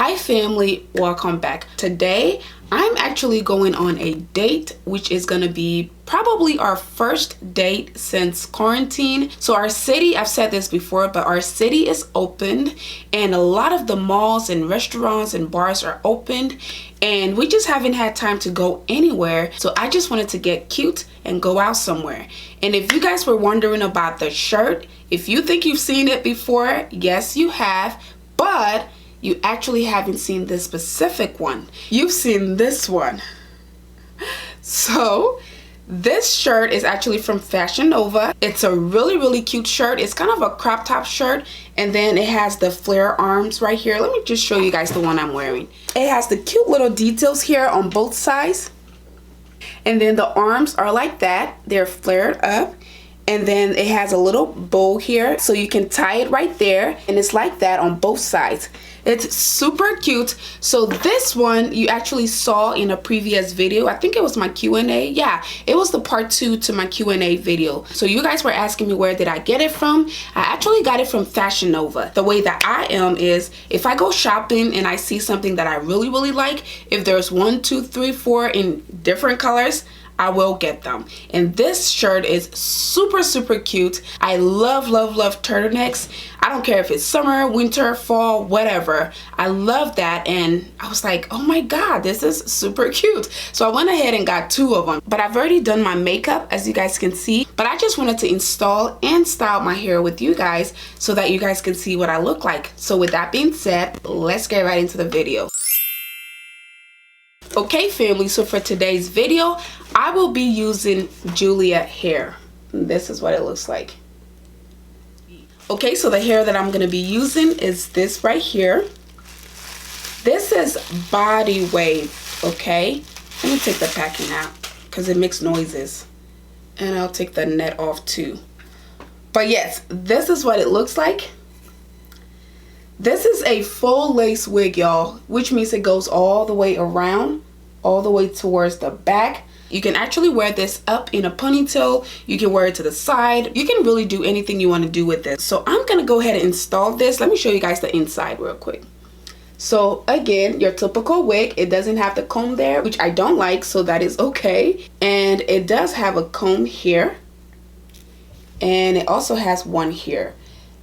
Hi family, welcome back. Today I'm actually going on a date, which is gonna be probably our first date since quarantine. So our city, I've said this before, but our city is opened and a lot of the malls and restaurants and bars are opened, and we just haven't had time to go anywhere. So I just wanted to get cute and go out somewhere. And if you guys were wondering about the shirt, if you think you've seen it before, yes you have, but you actually haven't seen this specific one. You've seen this one. So this shirt is actually from Fashion Nova. It's a really cute shirt. It's kind of a crop top shirt, and then it has the flare arms right here. Let me just show you guys the one I'm wearing. It has the cute little details here on both sides, and then the arms are like that. They're flared up, and then it has a little bow here so you can tie it right there, and it's like that on both sides. It's super cute. So this one you actually saw in a previous video. I think it was my Q&A. Yeah, it was the part 2 to my Q&A video. So you guys were asking me where did I get it from. I actually got it from Fashion Nova. The way that I am is if I go shopping and I see something that I really like, if there's 1, 2, 3, 4 in different colors, I will get them. And this shirt is super cute. I love turtlenecks. I don't care if it's summer, winter, fall, whatever. I love that, and I was like, oh my god, this is super cute. So I went ahead and got 2 of them. But I've already done my makeup, as you guys can see, but I just wanted to install and style my hair with you guys so that you guys can see what I look like. So with that being said, let's get right into the video. Okay family, so for today's video I will be using Julia hair. This is what it looks like. Okay, so the hair that I'm going to be using is this right here. This is body wave. Okay, let me take the packing out because it makes noises, and I'll take the net off too. But yes, this is what it looks like. This is a full lace wig, y'all, which means it goes all the way around, all the way towards the back. You can actually wear this up in a ponytail. You can wear it to the side. You can really do anything you want to do with this. So I'm gonna go ahead and install this. Let me show you guys the inside real quick. So again, your typical wig, it doesn't have the comb there, which I don't like, so that is okay. And it does have a comb here, and it also has one here.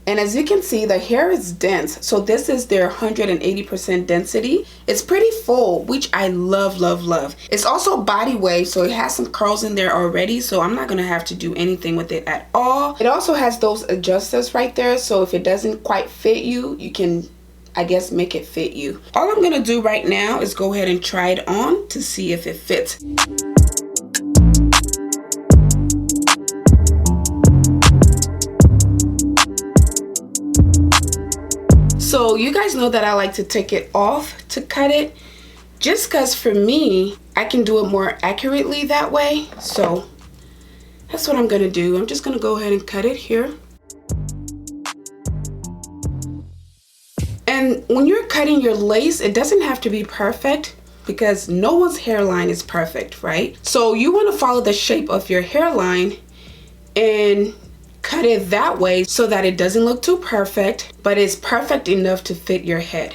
And as you can see, the hair is dense. So this is their 180% density. It's pretty full, which I love. It's also body wave, so it has some curls in there already, so I'm not gonna have to do anything with it at all. It also has those adjusters right there, so if it doesn't quite fit you, you can, I guess, make it fit you. All I'm gonna do right now is go ahead and try it on to see if it fits. So you guys know that I like to take it off to cut it, just because for me, I can do it more accurately that way. So that's what I'm gonna do. I'm just gonna go ahead and cut it here. And when you're cutting your lace, it doesn't have to be perfect because no one's hairline is perfect, right? So you wanna follow the shape of your hairline and cut it that way so that it doesn't look too perfect, but it's perfect enough to fit your head.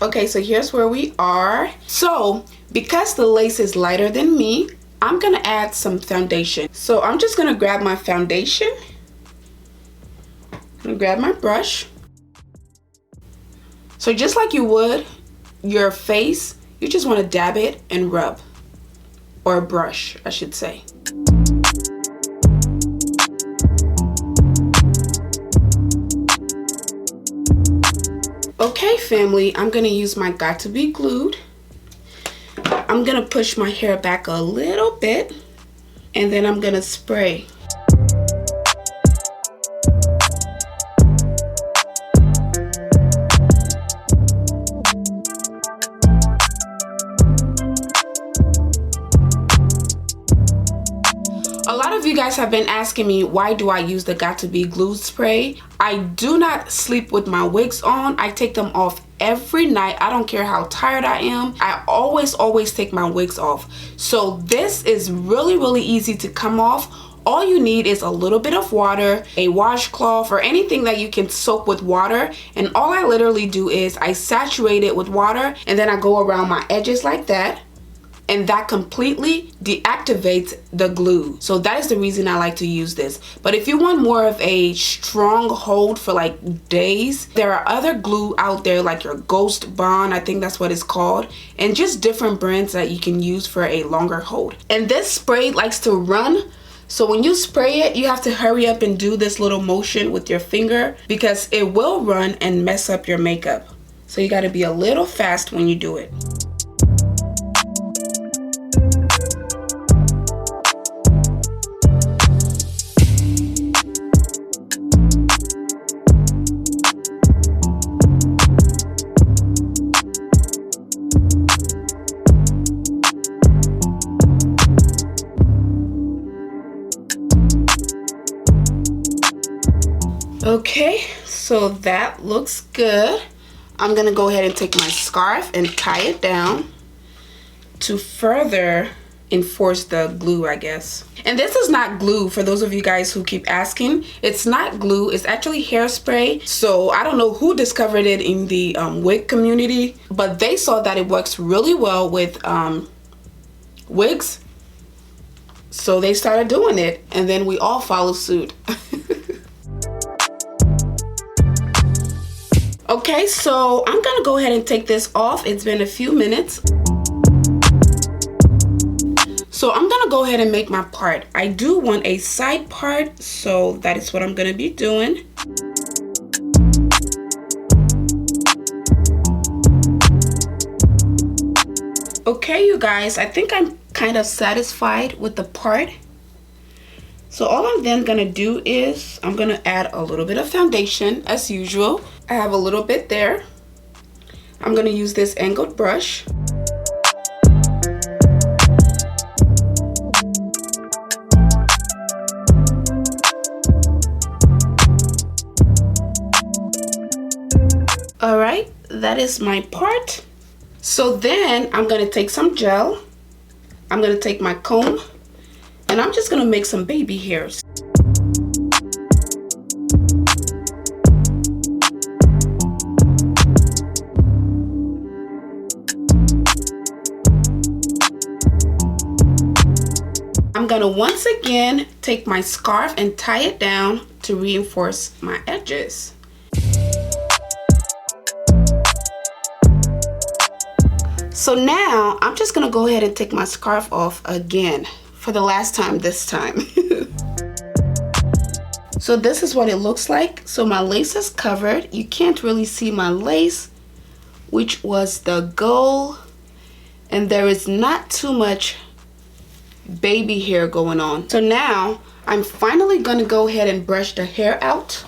Okay, so here's where we are. So because the lace is lighter than me, I'm gonna add some foundation. So I'm just gonna grab my foundation. I'm gonna grab my brush. So just like you would your face, you just wanna dab it and rub, or brush, I should say. Okay family, I'm gonna use my Got to Be Glued. I'm gonna push my hair back a little bit, and then I'm gonna spray. A lot of you guys have been asking me, why do I use the Got to Be Glued spray? I do not sleep with my wigs on. I take them off every night. I don't care how tired I am. I always take my wigs off. So this is really easy to come off. all you need is a little bit of water, a washcloth, or anything that you can soak with water. And all I literally do is I saturate it with water, and then I go around my edges like that. And that completely deactivates the glue. So that is the reason I like to use this. But if you want more of a strong hold for like days, there are other glue out there like your Ghost Bond, I think that's what it's called, and just different brands that you can use for a longer hold. And this spray likes to run. So when you spray it, you have to hurry up and do this little motion with your finger because it will run and mess up your makeup. So you gotta be a little fast when you do it. Okay, so that looks good. I'm gonna go ahead and take my scarf and tie it down to further enforce the glue, I guess. And this is not glue, for those of you guys who keep asking. It's not glue, it's actually hairspray. So I don't know who discovered it in the wig community, but they saw that it works really well with wigs. So they started doing it, and then we all followed suit. Okay, so I'm gonna go ahead and take this off. It's been a few minutes. So I'm gonna go ahead and make my part. I do want a side part, so that is what I'm gonna be doing. Okay, you guys, I think I'm kind of satisfied with the part. So all I'm then gonna do is I'm gonna add a little bit of foundation as usual. I have a little bit there. I'm gonna use this angled brush. All right, that is my part. So then I'm gonna take some gel. I'm gonna take my comb, and I'm just gonna make some baby hairs. I'm gonna once again take my scarf and tie it down to reinforce my edges. So now I'm just gonna go ahead and take my scarf off again for the last time this time. So this is what it looks like. So my lace is covered. You can't really see my lace, which was the goal. And there is not too much baby hair going on. So now I'm finally gonna go ahead and brush the hair out.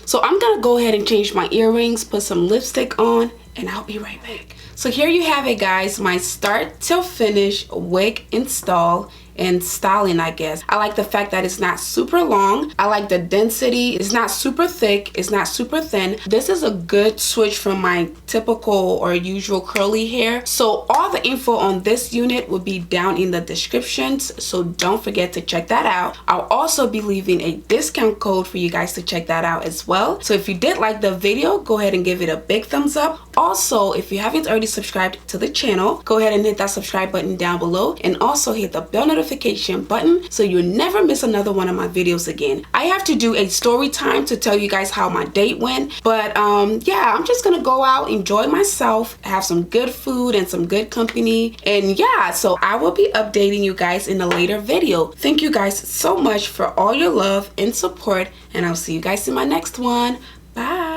So I'm gonna go ahead and change my earrings, put some lipstick on, and I'll be right back. So here you have it, guys, my start till finish wig install and styling, I guess. I like the fact that it's not super long. I like the density. It's not super thick. It's not super thin. This is a good switch from my typical or usual curly hair. So all the info on this unit will be down in the descriptions. So don't forget to check that out. I'll also be leaving a discount code for you guys to check that out as well. So if you did like the video, go ahead and give it a big thumbs up. Also, if you haven't already subscribed to the channel, go ahead and hit that subscribe button down below, and also hit the bell notification button so you never miss another one of my videos again. I have to do a story time to tell you guys how my date went, but yeah, I'm just gonna go out, enjoy myself, have some good food and some good company, and yeah, so I will be updating you guys in a later video. Thank you guys so much for all your love and support, and I'll see you guys in my next one. Bye.